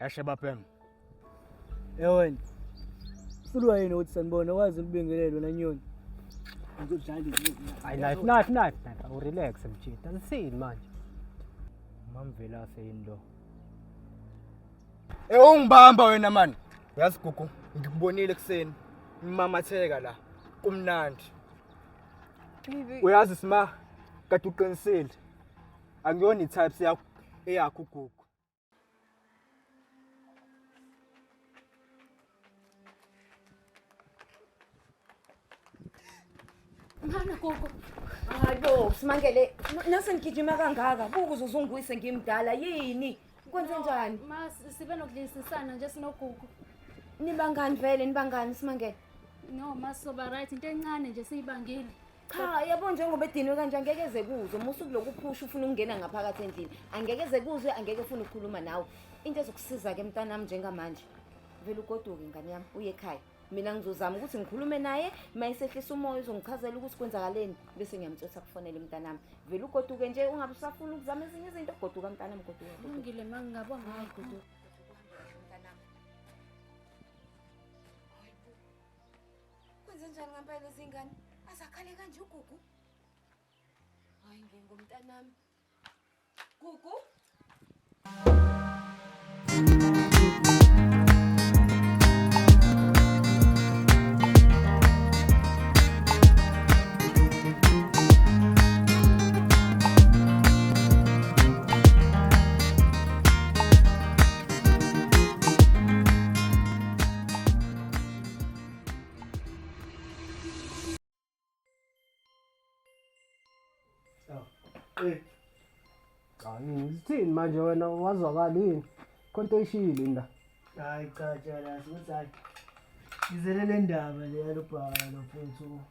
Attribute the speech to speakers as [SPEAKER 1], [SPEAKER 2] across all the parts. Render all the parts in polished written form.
[SPEAKER 1] Yashe baphem.
[SPEAKER 2] Wena. Sulwa yini ukuthi sanibona wazi ulibingelelo nanyoni. Ngizodlala
[SPEAKER 1] Hayi knife. Relax mjita. Asini manje. Mamvela aseyini lo. Ungibamba wena man. Yazi gugu, ngikubonile kuseni. Ngimamatheka la. Kumnandi. Uyazi sima kade uqinisile. Angiyona itypes yakho eyakho gugu.
[SPEAKER 3] Mama gogo. Hayo, simangele. Nase ngigijima kangaka. Buku uzunguyise ngimdala yini? Kwenze njani?
[SPEAKER 4] Ma sibe nokulisisana nje sinogugu.
[SPEAKER 3] Nibangani vele, nibangani simangele?
[SPEAKER 4] No, ma soba right into encane nje siyibangile.
[SPEAKER 3] Cha, yabo njengoba edinwe kanje angeke eze kuzo. Musu kuloku phusha ufuna ukungena ngaphakathi endlini. Angeke eze kuzwe, angeke ufuna ukukhuluma nawe. Into ezokusiza ke mntanami njengamanje. Vele ugoduke ngani yami, uye ekhaya. Mina ngizozama ukuthi ngikhulume naye, mayisehlisa umoya uzongichazela ukuthi kwenzakaleni bese ngiyamtsotsa kufonela mntanami. Vele ugoduke nje ungabe usafuna ukuzama ezinye izinto goduka mntanami goduka.
[SPEAKER 4] Ngile mangingabonga ngayi goduka.
[SPEAKER 3] Kwenze njani ngempela izingane? Azakhale kanje ugugu? Hayi ngingumntanami. Gugu?
[SPEAKER 1] Ngithini manje wena wazwakalini? Konto ishili nda.
[SPEAKER 2] Hayi cha la ukuthi hayi. Ngizelele indaba le yalobhala lofethu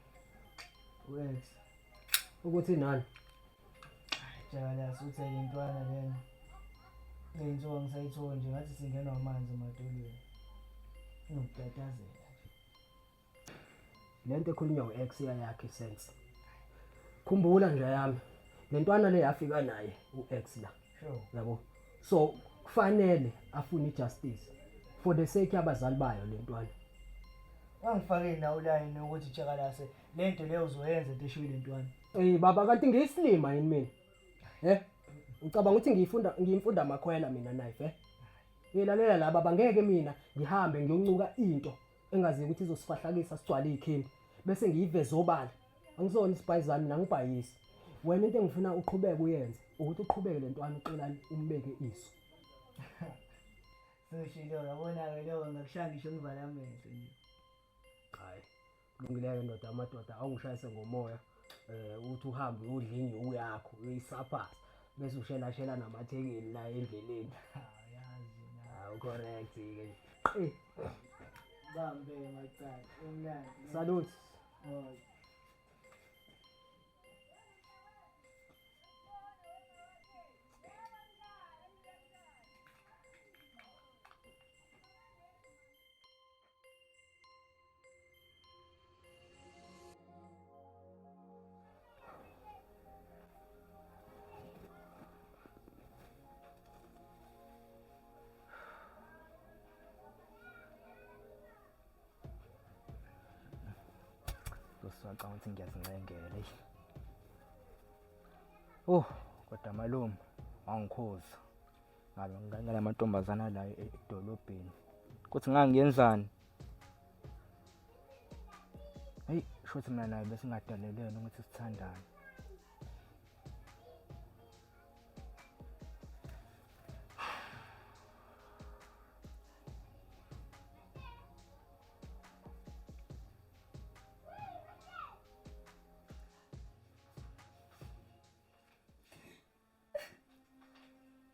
[SPEAKER 2] uX.
[SPEAKER 1] Ukuthi nani?
[SPEAKER 2] Jala suthi lentwana lena. Lento ngisayithola nje ngathi singena amanzi emadolweni. Inokutatazela nje.
[SPEAKER 1] Lento ekhulunywa uX yakhe sense. Khumbula nje yami. Lentwana le yafika naye uX la.
[SPEAKER 2] Sure.
[SPEAKER 1] Yabo. So kufanele afune ijustice for the sake yabazali bayo lentwana.
[SPEAKER 2] Wangifake nawo line ukuthi Chakalase lento leyo uzoyenza into eshiwe lentwana.
[SPEAKER 1] Baba kanti ngiyislima yini mina? Ucabanga ukuthi ngiyimfunda amakhwela mina knife Lalela laba bangeke mina ngihambe ngiyoncuka into engazi ukuthi izosifahlakisa sigcwala ikhini bese ngiyiveza obala. Angizona isipayizami nangibhayisi. Wena into engifuna uqhubeke uyenze ukuthi uqhubeke lentwana uqelani umbeke iso.
[SPEAKER 2] Seshilo yabona ke leyo ngakushangisho ngivala amehlo nje.
[SPEAKER 1] Hayi, kulungileke ndoda amadoda awungishayise ngomoya uthi uhambe udlingi uyakho uyisapha bese ushela namathekeli la endleleni.
[SPEAKER 2] Yazi na.
[SPEAKER 1] Correct ke.
[SPEAKER 2] Bambe macala. Umlando.
[SPEAKER 1] Salute.
[SPEAKER 2] Oh.
[SPEAKER 1] Ngicabanga ukuthi ngiyazincengela. Kodwa malume angikhoza. Ngabe ngingane lamantombazana la edolobheni. Kuthi ngangiyenzani? Hey, shothi mina naye bese ngadalelene ukuthi sithandane.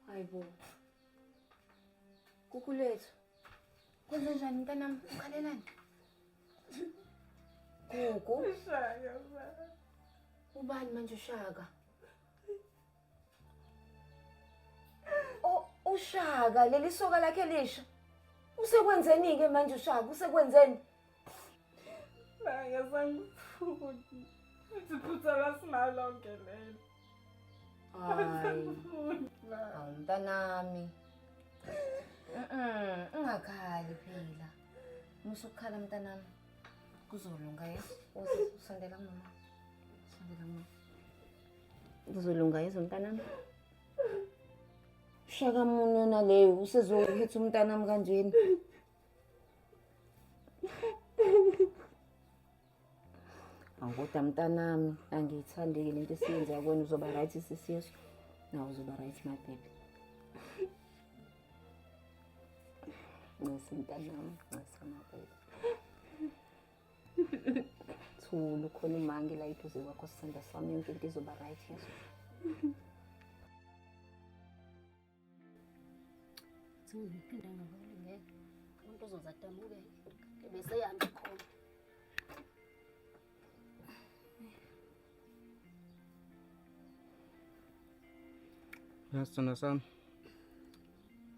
[SPEAKER 3] Hayibo. Kukulethu. Kwenze njani mntanami? Ukhalelani? Gugu.
[SPEAKER 5] Ushaka baba.
[SPEAKER 3] Ubani manje ushaka? Ushaka leli soka lakhe lisha. Usekwenzeni ke manje ushaka? Usekwenzeni?
[SPEAKER 5] Manje sangiphuthi. Uziphutha lasimaloke lelo.
[SPEAKER 3] Hayi. Mntanami. Ungakhali phela. Musukhala mntanami. Kuzolunga yeso. Usondela mama. Sondela mama. Kuzolunga yeso mntanami. Shaka munye naleyo usezohetha umntanami kanjeni. Angoda mntanami angiyithandeki lento esiyenza kwena uzoba right sisiyeso. Nawe uzoba right my baby. Ngesintanami ngesama baby. Thula khona umangi la iduze kwakho sisanda sami yonke into izoba right yeso.
[SPEAKER 4] Ngiphinda ngabona ngeke. Umuntu uzozadamuke bese yami khona.
[SPEAKER 6] Yasithanda sami.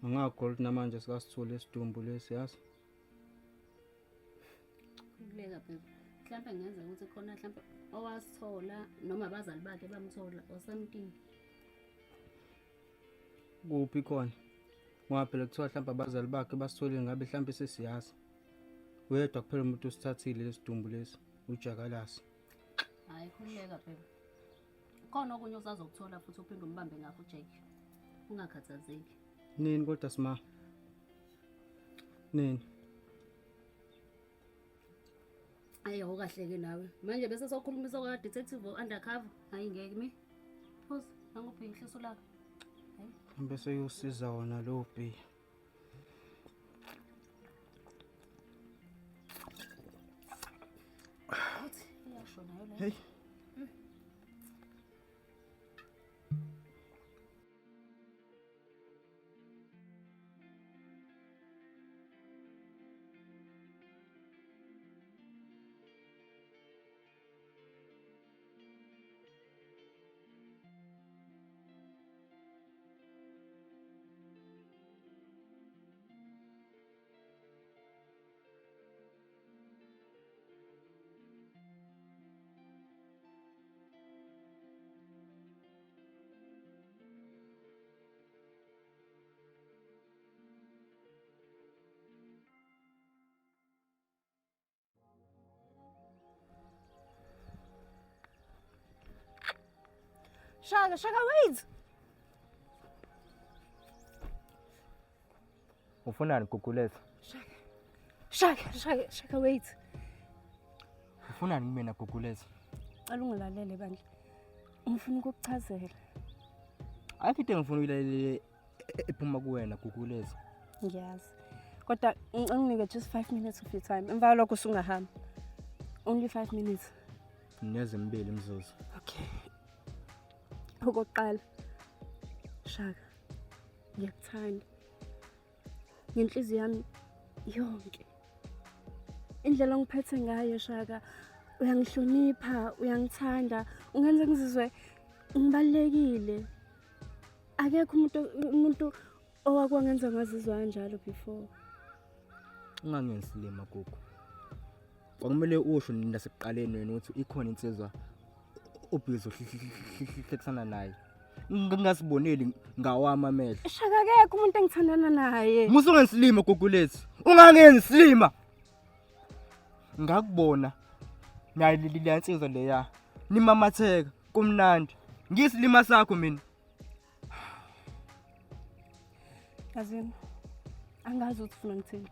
[SPEAKER 6] Angagold namanje sikasithule isidumbu lesi yazi.
[SPEAKER 4] Kuleka phela. Mhlawumbe ngenza ukuthi khona mhlawumbe owasithola noma abazali bakhe bamthola or something.
[SPEAKER 6] Kuphi khona? Ngoba phela kuthiwa mhlawumbe abazali bakhe basitholile ngabe mhlawumbe sesiyazi. Wedwa kuphela umuntu usithathile lesidumbu lesi, uJakalasi.
[SPEAKER 4] Hayi kuleka phela. Khona okunye usazokuthola futhi uphinde umbambe ngakho Jack. Ungakhathazeki.
[SPEAKER 6] Nini kodwa sima? Nini?
[SPEAKER 4] Ayo kahle ke nawe. Manje bese sokhulumisa kwa detective undercover. Hayi ngeke mi. Phosi, angubhekhle solaka. Hayi.
[SPEAKER 6] Bese uyosiza wona lo B.
[SPEAKER 4] Uthi iyasho nayo le.
[SPEAKER 6] Hey.
[SPEAKER 7] Shaka, wait.
[SPEAKER 6] Ufunani Gugulethu?
[SPEAKER 7] Shaka, wait.
[SPEAKER 6] Ufunani kumina Gugulethu?
[SPEAKER 7] Cela ungilalele bandla. Ngifuna ukukuchazela.
[SPEAKER 6] Ayikho into engifuna uyilalele ephuma kuwena Gugulethu.
[SPEAKER 7] Ngiyazi. Kodwa nginginike just 5 minutes of your time. Emva lokho usungahamba. Only 5 minutes.
[SPEAKER 6] Niyeze mbili mzuzu.
[SPEAKER 7] Okay. Okokuqala. Shaka. Ngiyakuthanda. Ngenhliziyo yami yonke. Indlela ongiphethe ngayo Shaka, uyangihlonipha, uyangithanda, ungenza ngizizwe ngibalekile. Akekho umuntu owakwenza ngazizwa kanjalo before.
[SPEAKER 6] Ungangensilima Gugu. Kwakumele usho nina sekuqaleni wena ukuthi ikhona insizwa ubhizo hlekhsana naye. Ngingasiboneli ngawami amehlo.
[SPEAKER 7] Shaka akekho umuntu engithandana naye.
[SPEAKER 6] Musungensilima Gugulethu. Ungangensilima. Ngakubona nayi leli insizwa leya. Nimamatheka kumnandi. Ngiyisilima sakho mina.
[SPEAKER 7] Yazini. Angazi ukuthi ufuna ngithini.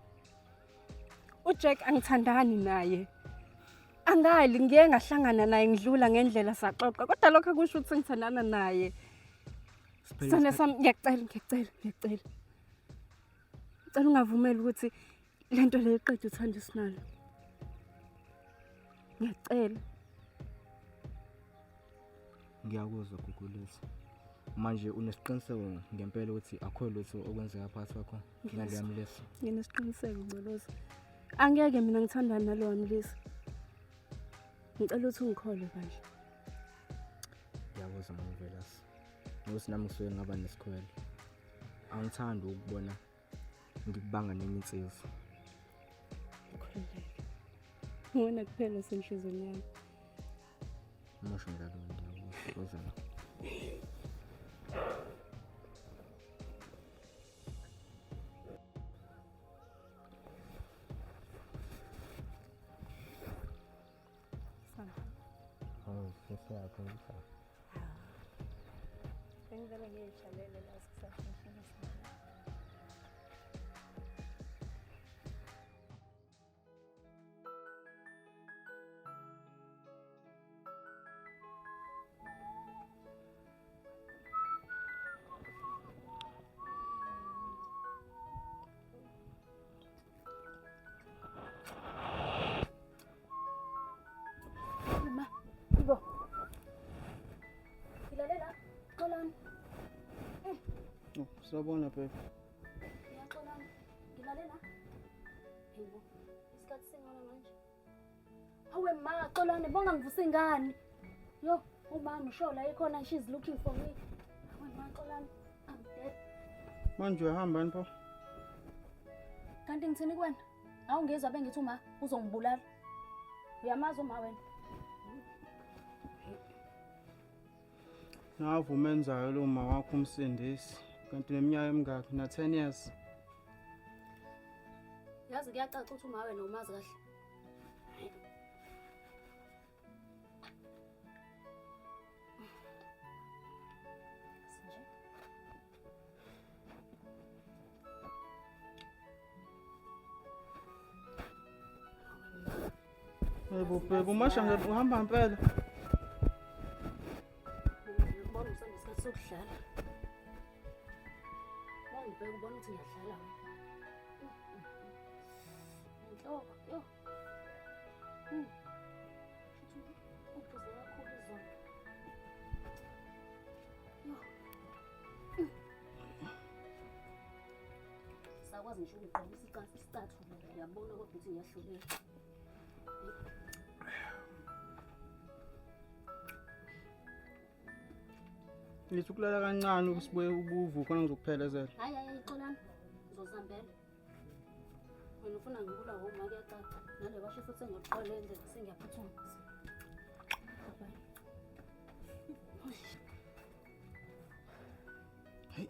[SPEAKER 7] uJack angithandani naye. Angali ngiye ngahlangana naye ngidlula ngendlela saxoxa kodwa lokho akusho ukuthi ngithandana naye. Sithanda sami ngiyacela. Ngicela ungavumeli ukuthi lento le iqedwe uthanda isinalo. Ngiyacela.
[SPEAKER 6] Ngiyakuzwa Gugulethu. Manje unesiqiniseko ngempela ukuthi akho lutho okwenzeka phakathi kwakho nale yamlesi.
[SPEAKER 7] Nginesiqiniseko Ngcolosi. Angeke mina ngithandana nalo wamlisi. Ngicela ukuthi ungikhole manje.
[SPEAKER 6] Ngiyakuzwa Mvelasi. Ngosi nami ngisuke ngaba nesikhwele. Angithandi ukubona ngikubanga neminsizwa.
[SPEAKER 7] Ukhululeke. Ngona kuphela senhlizweni yami.
[SPEAKER 6] Umusho njalo ngiyakuzwa.
[SPEAKER 7] Bengivele ngiyihlalele la sikusashishini esimanje. Ma, ibo. Ilalela, xolani.
[SPEAKER 6] Sawubona babe.
[SPEAKER 4] Ngiyaxolani. Ngilalela. Yebo. Isikhathi singona manje. Hawe ma, xolani bonga ngivuse ngani. Yo, umama usho la ikhona she's looking for me. Hawe ma, xolani. I'm dead.
[SPEAKER 6] Manje uyahamba nipho?
[SPEAKER 4] Kanti ngithini kuwena? Awungezwa bengithi uma uzongibulala. Uyamazi uma wena.
[SPEAKER 6] Navume enzayo lo ma wakho umsindisi. Kanti neminyaka emingaki na 10 years.
[SPEAKER 4] Yazi kuyacaca ukuthi uma wena umazi kahle.
[SPEAKER 6] Yebo babe, umasha nje uhamba impela.
[SPEAKER 4] Ngibona usenesikhathi sokudlala. Ngibheka ubona ukuthi ngiyadlala. Inhloko, yo. Uphuze kakhulu izolo. Yo. Sakwazi ngisho ukubheka isithathu ngiyabona kodwa ukuthi ngiyahlulela.
[SPEAKER 6] Ngithi ukulala kancane ukusibuye ubuvu khona ngizokuphelezela.
[SPEAKER 4] Hayi xolani. Ngizozihambela. Wena ufuna ngibula homa kuyacaca. Nale basho futhi engiqole endlela sengiyaphuthuma.
[SPEAKER 6] Hey.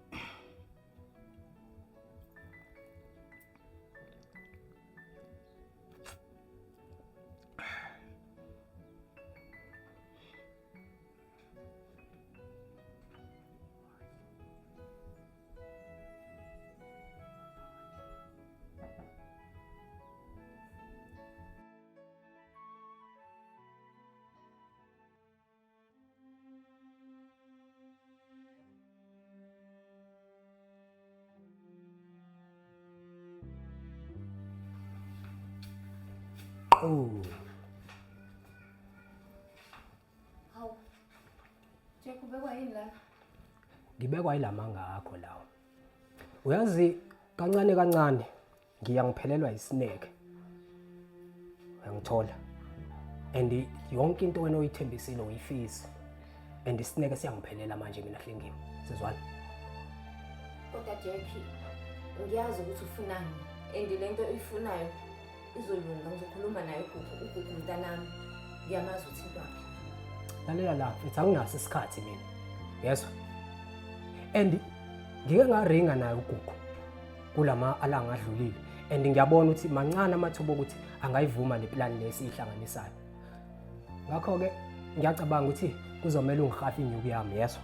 [SPEAKER 1] Oh,
[SPEAKER 3] Hawu. Jack ubekwa yini lana?
[SPEAKER 1] ngibekwa yilamanga akho lawo. Uyazi kancane kancane ngiyangiphelelwa isineke. Uyangithola. And yonke into wena oyithembisile uyifisa. And isineke siyangiphelela manje mina Hlengile. Sizwana?
[SPEAKER 3] Kodwa Jack, ngiyazi ukuthi ufunani. And lento oyifunayo izolunga ngizokhuluma naye ugugu mntanami. Ngiyamazi ukuthi into yakhe.
[SPEAKER 1] Lalela la, mfethu anginaso isikhathi mina. Yezwa? And ngike ngaringa naye ugugu kulama alanga adlulile. And ngiyabona ukuthi mancane amathuba ukuthi angayivuma le plan lesihlanganisayo. Ngakho ke ngiyacabanga ukuthi kuzomela ungihafa inyuku yami, yezwa?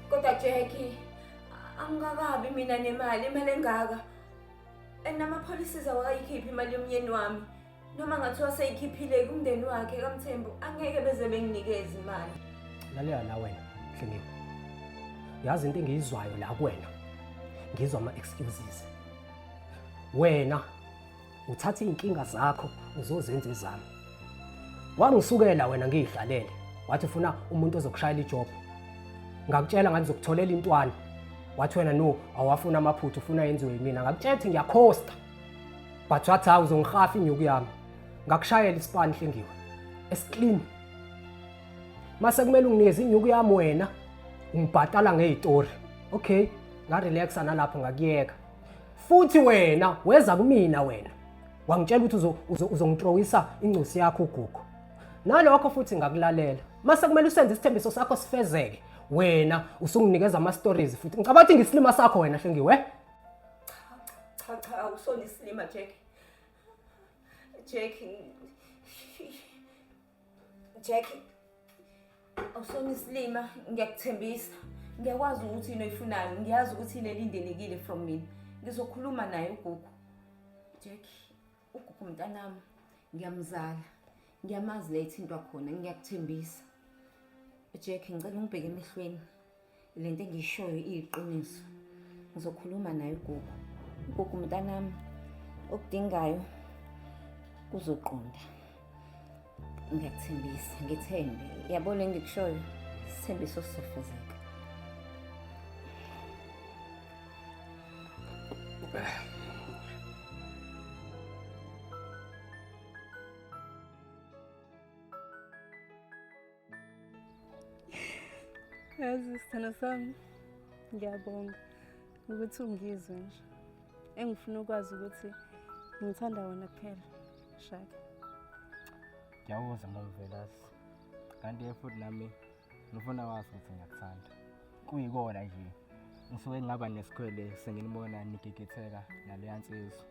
[SPEAKER 3] Kodwa Jack, angakabi mina nemali engaka. Enamapolicies awakayikhiphi imali yomyeni wami. Noma ngathiwa seyikhiphile kumndeni wakhe kaMthembu, angeke beze benginikeze imali.
[SPEAKER 1] Lalela la wena, Hlengile. Yazi into engiyizwayo la kuwena. Ngizwa ama-excuses. Wena uthatha inkinga zakho uzozenza ezami. Wangisukela wena ngiyihlalele. Wathi ufuna umuntu ozokushayela ijob. Ngakutshela ngathi ngizokutholela intwana. Wathi wena no, awafuna amaphutha ufuna yenziwe yimina. Ngakutshela ukuthi ngiyakhosta. But wathi hawu uzongihafa inyuku yami. Ngakushayela isipani Hlengiwe. Esclean. Mase kumele unginikeze inyuku yami wena. Ungibhatala ngezitori. Okay, nga relaxa nalapho ngakuyeka. Futhi wena weza kumina wena. Wangitshela ukuthi uzongithrowisa incosi yakho ugugu. Nalokho futhi ngakulalela. Mase kumele usenze isithembiso sakho sifezeke. Wena usunginikeza ama stories futhi ngicabanga ukuthi ngisilima sakho wena Hlengiwe.
[SPEAKER 3] Cha awusona isilima Jack. Jack Jack, awusona isilima, ngiyakuthembisa. Ngiyakwazi ukuthi into oyifunayo, ngiyazi ukuthi inelindelekile from mina. Ngizokhuluma naye ugogo. Jack, ugogo mntanami, ngiyamzala. Ngiyamazi la ithintwa khona, ngiyakuthembisa. Jack, ngicela ungibheke emehlweni. Lento engiyishoyo iyiqiniso. Ngizokhuluma naye ugogo. Ugogo mntanami, okudingayo kuzoqonda. Ngiyakuthembisa, ngithembe. Yabona engikushoyo, isithembiso sizofezeka.
[SPEAKER 7] Yazi sithando sami, ngiyabonga ukuthi ungizwe nje. Engifuna ukwazi ukuthi ngithanda wena kuphela, Shaka.
[SPEAKER 6] Ngiyawuza Mamvelasi. Kanti futhi nami ngifuna wazi ukuthi ngiyakuthanda. Kuyikona nje. Ngisuke ngaba nesikhwele senginibona nigigitheka naleya nsizwa.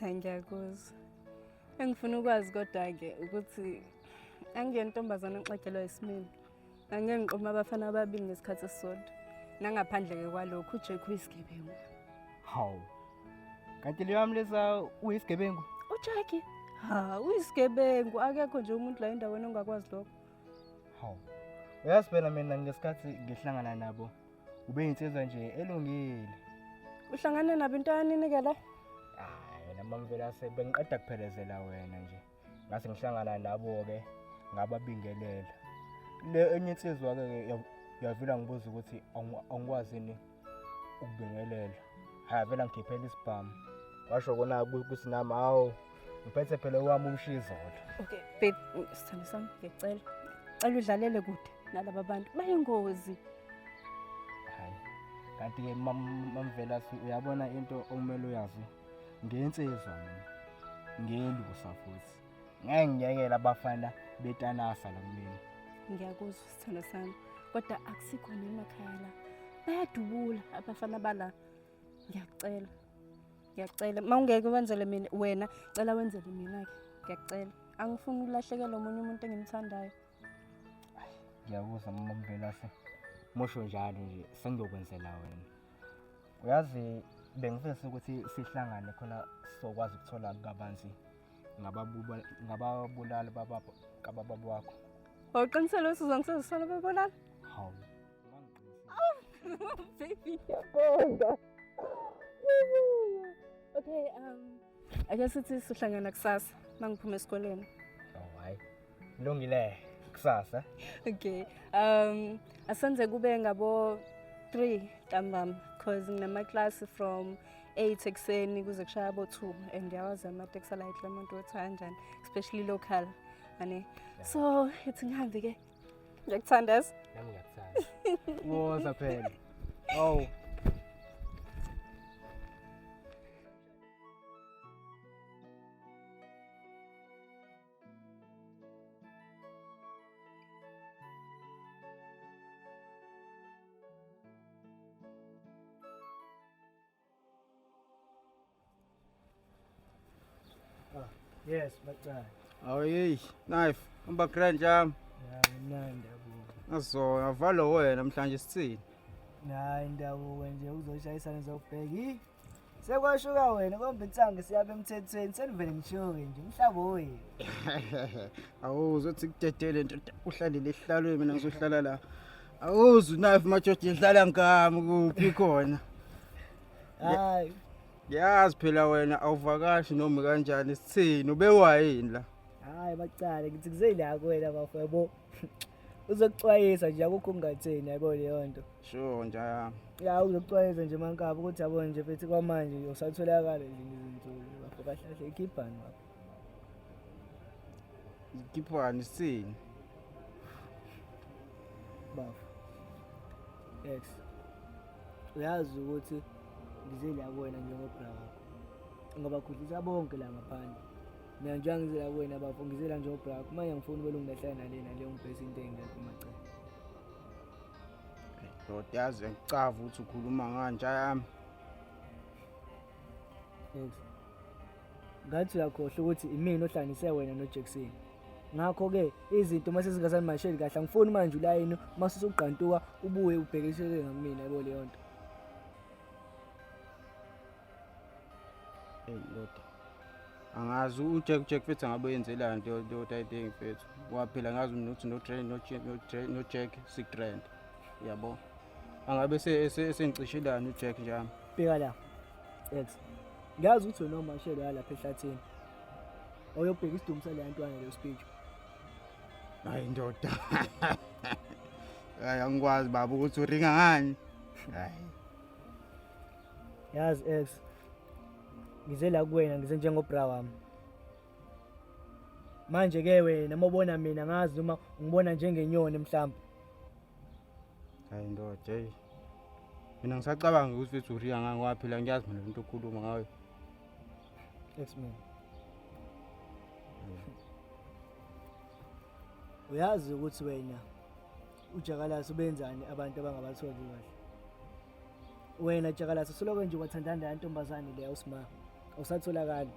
[SPEAKER 7] Ngiyakuzwa. Engifuna ukwazi kodwa-ke ukuthi angiyentombazana exagelwa isimilo. Angeke ngiqoma abafana ababili ngesikhathi esisodwa. Nangaphandle-ke kwalokho uJack uyisigebengu.
[SPEAKER 6] Hawu. Kanti leyo amlesa uyisigebengu?
[SPEAKER 7] uJack? Ha, uyisigebengu. Akekho nje umuntu la endaweni ongakwazi lokho.
[SPEAKER 6] Hawu. Uyazi phela mina ngesikhathi ngihlangana nabo ube insizwa nje elungile.
[SPEAKER 7] Uhlangane nabo into yanini-ke la?
[SPEAKER 6] Hayi, Mamvelasi bengiqeda kuphelezela wena nje. Ngase ngihlangana nabo-ke ngababingelela. Le enye insizwa-ke yavela ngibuza ukuthi angikwazini ukubingelela. Haya vela ngikhiphela isibhamu. Washo kona kuthi nami hawu ngiphethe phela wami umshizolo.
[SPEAKER 7] Okay, babe, sithando sami, ngiyacela. Cela udlalele kude nalaba bantu. Bayingozi.
[SPEAKER 6] Hayi. Kanti-ke Mamvelasi uyabona into okumele uyazi. Ngiyinsizwa mina. Ngiyelusa futhi. Ngeke ngiyekela abafana betanasa la kumina.
[SPEAKER 7] Ngiyakuzwa sithando sami. Kodwa akusikho emakhaya la. Bayadubula abafana bala. Ngiyacela. Ngiyacela. Mawungeke wenzele mina wena, cela wenzele mina-ke. Ngiyacela. Angifuni ukulahlekelwa omunye umuntu engimthandayo.
[SPEAKER 6] Ngiyakuzwa Mamvelasi. Musho njalo nje sengiyokwenzela wena. Uyazi bengifisa ukuthi sihlangane khona sizokwazi ukuthola kabanzi ngababulali kababa wakho.
[SPEAKER 7] Wawuqinisele ukuthi uzongisebenzisana bebonana?
[SPEAKER 6] Hawu.
[SPEAKER 7] Baby, ngiyabonga. Okay, ake sithi sihlangana kusasa mangiphuma esikoleni.
[SPEAKER 6] Oh hayi. Kulungile kusasa.
[SPEAKER 7] Okay. Asenze kube ngabo 3 ntambama because nginama class from 8 ekseni kuze kushaya abo 2 and yawazi amateksi la eClermont kanjani, especially local. Ani. So, ithi ngihambe ke. Ngiyakuthandaza.
[SPEAKER 6] Nami ngiyakuthanda. Woza phela. Oh.
[SPEAKER 2] Yes, bacala.
[SPEAKER 8] Awuyi, knife, amba grand jam.
[SPEAKER 2] Ya, mnandi yabo.
[SPEAKER 8] Azo, avalo wena namhlanje sithini?
[SPEAKER 2] Hayi ndawo nje uzoshayisana zokubheki. Sekwashuka wena kombe intsange siyabe emthethweni senivele ngishoke nje umhlabo wethu.
[SPEAKER 8] Awuzothi kudedele nto uhlalele ehlalweni mina ngizohlala la. Awuzu knife majodo ehlala ngami kuphi khona.
[SPEAKER 2] Hayi.
[SPEAKER 8] Yazi phela wena awuvakashi noma kanjani sithini ubewayini la.
[SPEAKER 2] Hayi bacala ngithi kuzela kuwena bafebo. Uzokuxwayisa nje akukho ungatheni yabo leyo nto.
[SPEAKER 8] Sure nje ya.
[SPEAKER 2] Ya uzokuxwayisa nje mankaba ukuthi yabona nje fethi kwamanje usatholakala nje izinto bafo kahlahle ikhipani bafo.
[SPEAKER 8] Ikhipani sithini?
[SPEAKER 2] Bafo. Yes. Uyazi ukuthi ngizela kuwena njengobra wakho. Ngobakhulisa bonke la ngaphandle. Mina nje ngizela kuwena bafo ngizela njengobra wakho. Manje ngifuna ubelungilehlana nale ngibhesi into engekho macala.
[SPEAKER 8] Doda yazi ngicava ukuthi ukhuluma kanje yami.
[SPEAKER 2] Yes. Ngathi uyakhohle ukuthi imini ohlanganise wena noJackson. ngakho-ke izinto mase zingasanimasheli kahle angifuni manje ulayini mase usuqantuka ubuye ubhekisele ngamina yabo leyo nto.
[SPEAKER 8] Hey ndoda, angazi uJack mfethu angabe yenzelani nto tayithengi mfethu. Waphela ngazi nokuthi no Jack sigrand. Yabo. Angabe sengicishelani uJack njalo.
[SPEAKER 2] Bheka la X, ngiyazi ukuthi wena umashele yalapha ehlathini awuyobheka isidumbu saleya ntwana leyo speech.
[SPEAKER 8] Hayi ndoda. Hayi angikwazi baba ukuthi uringa ngani. Hayi.
[SPEAKER 2] Yazi X, ngize la kuwena ngize njengobra wami. Manje-ke wena uma ubona mina ngazi noma ngibona njengenyoni mhlawumbe.
[SPEAKER 8] Hayi ndoda, hey. Mina ngisacabanga ukuthi mfethu uringa ngani ngoba phela ngiyazi mina into okhuluma ngayo.
[SPEAKER 2] X mina. Uyazi ukuthi wena uJakalasi ubenzani abantu abangabatholi kahle. Wena Jakalasi soloko nje wathandana nentombazane leya uSma. Awusatholakala.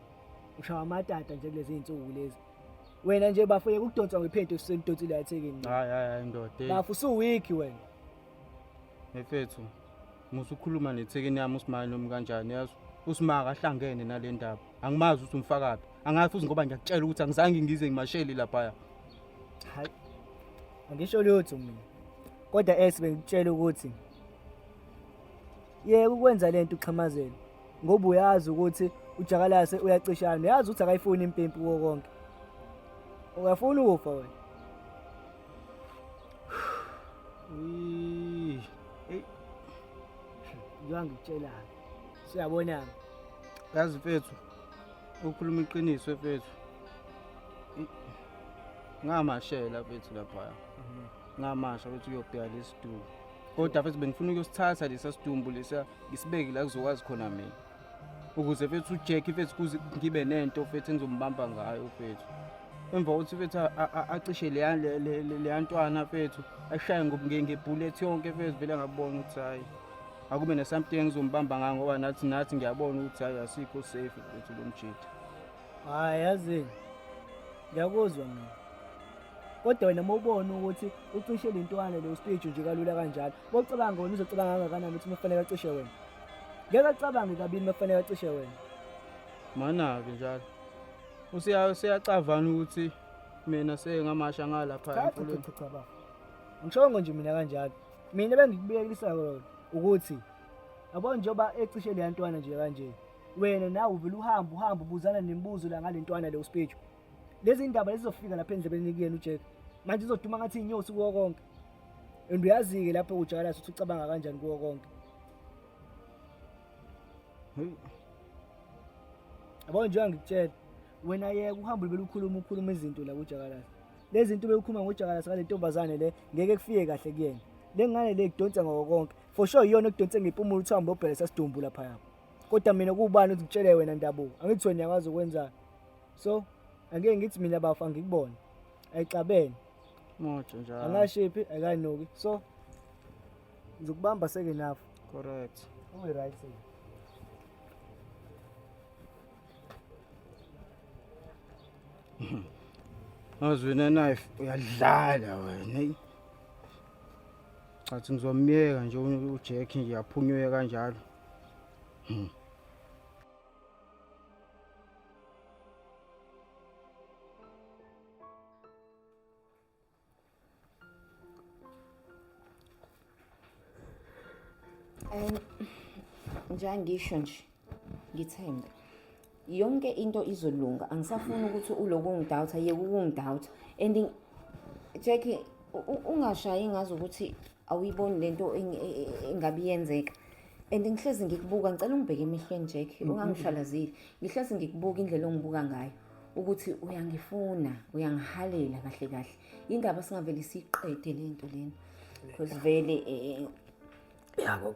[SPEAKER 2] Ushawa amatata nje kulezi insuku lezi. Wena nje bafike ukudonsa ngephento usentonsile yathekeni.
[SPEAKER 8] Hayi ndoda.
[SPEAKER 2] Bafu usuwiki wena.
[SPEAKER 8] Mfethu, musukhuluma nethekeni yami uSma noma kanjani yazi? uSma akahlangene nale ndaba. Angimazi ukuthi umfakaphi. Angazi futhi ngoba ngiyakutshela ukuthi angizange ngize ngimasheli lapha.
[SPEAKER 2] Hayi. Angisho lutho mina. Kodwa bengitshela ukuthi yeke ukwenza lento uxhamazela. Ngoba uyazi ukuthi uJakalasi uyacishana. Uyazi ukuthi akayifuni impimpi kuwo konke. Uyafuna ukufa wena.
[SPEAKER 8] Hey.
[SPEAKER 2] Ngiyangitshela. Siyabonana.
[SPEAKER 8] Yazi mfethu. Ukhuluma iqiniso mfethu. Ngamashela mfethu lapha. Ngamasha ukuthi uyobheka lesidumbu. Kodwa mfethu bengifuna ukuyosithatha lesa sidumbu lesa ngisibeke la kuzokwazi khona mina. Ukuze mfethu uJack mfethu kuze ngibe nento mfethu engizombamba ngayo mfethu. Emva kokuthi mfethu acishe le ntwana mfethu ashaye ngebullet yonke mfethu vele ngabona ukuthi hayi akube ne something engizombamba ngayo ngoba nathi ngiyabona ukuthi hayi asikho safe mfethu lo mjidi.
[SPEAKER 2] Hayi yazi. Ngiyakuzwa mina. Kodwa wena mawubona ukuthi ucishe le ntwana le speech nje kalula kanjalo. Bocabanga wena uzocabanga kangakanani ukuthi ufanele acishe wena. Ngeke acabange kabini ufanele acishe wena.
[SPEAKER 8] Mana ke njalo. Usiyacavana ukuthi mina sengamasha ngalapha emfuleni.
[SPEAKER 2] Cha. Ngishongo nje mina kanjalo. Mina bengikubuyekisa ukuthi yabo njoba ecishe le ntwana nje kanje. Wena nawe uvela uhamba ubuzana nemibuzo la ngale ntwana le speech. Lezi indaba lezizofika lapha endlebeni kuyena uJack. Manje izoduma ngathi inyosi kuwo konke. Uyazi ke lapho uJakalasi ukuthi ucabanga kanjani kuwo konke. Yabo nje ngikutshela wena yeke uhamba ubele ukhuluma izinto la kuJakalasi. Lezi zinto beyikhuluma ngoJakalasi ngale ntombazane le ngeke kufike kahle kuyena. Lengane le kudonsa ngoko konke. For sure iyona ekudonse ngempumulo uthamba obhele sasidumbu lapha yapha. Kodwa mina kubani ukuthi ngitshele wena Ndabuko. Angithi wena yakwazi ukwenza. So angeke ngithi mina bafa ngikubona. Ayixabene.
[SPEAKER 8] Mojo njalo.
[SPEAKER 2] Angashiphi akanoki. So ngizokubamba seke nafu.
[SPEAKER 8] Correct.
[SPEAKER 2] Uyi right sake.
[SPEAKER 8] Awuzwina knife uyadlala wena hey. Athi ngizomyeka nje uJack nje yaphunywe kanjalo.
[SPEAKER 3] Njengisho nje ngithemba yonke into izolunga. Angisafuni ukuthi uloku ungidoubt yeke ukungidoubt and Jack ungashayi ngazi ukuthi awuyiboni lento engabi yenzeka. And ngihlezi ngikubuka ngicela ungibheke emehlweni Jack ungangishalazili. Ngihlezi ngikubuka indlela ongibuka ngayo ukuthi uyangifuna uyangihalela kahle. Indaba singavele siqede lento lena. Because vele
[SPEAKER 1] yabo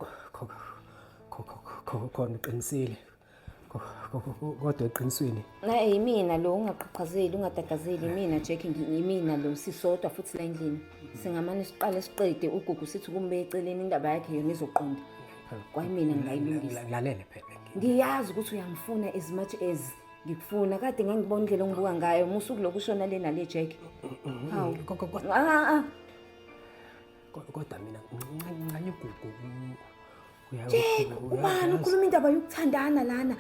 [SPEAKER 1] khona uqinisile kodwa eqinisweni
[SPEAKER 3] mina lo ungaqhaqhazeli ungadadazeli mina Jack ngimina lo sisodwa futhi la endlini singamane siqale siqede ugugu sithi kumbe eceleni indaba yakhe yona izoqonda kwayimina ngingayilungisa
[SPEAKER 1] lalele phela
[SPEAKER 3] ngiyazi ukuthi uyangifuna as much as ngikufuna kade ngangibona indlela ongibuka ngayo musuku lokushona le nale Jack. Hawu.
[SPEAKER 1] Kodwa mina ngicanye igugu.
[SPEAKER 3] Ubani ukhuluma indaba yokuthandana lana?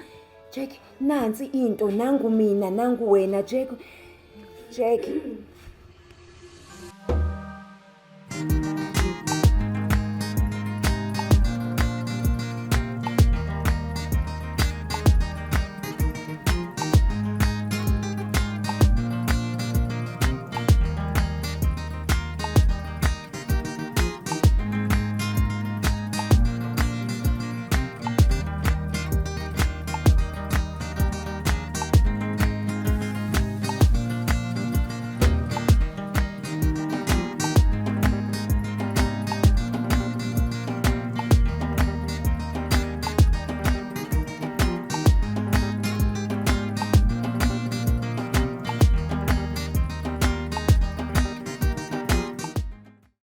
[SPEAKER 3] Jack, nansi into nangu mina nangu wena Jack. Jack,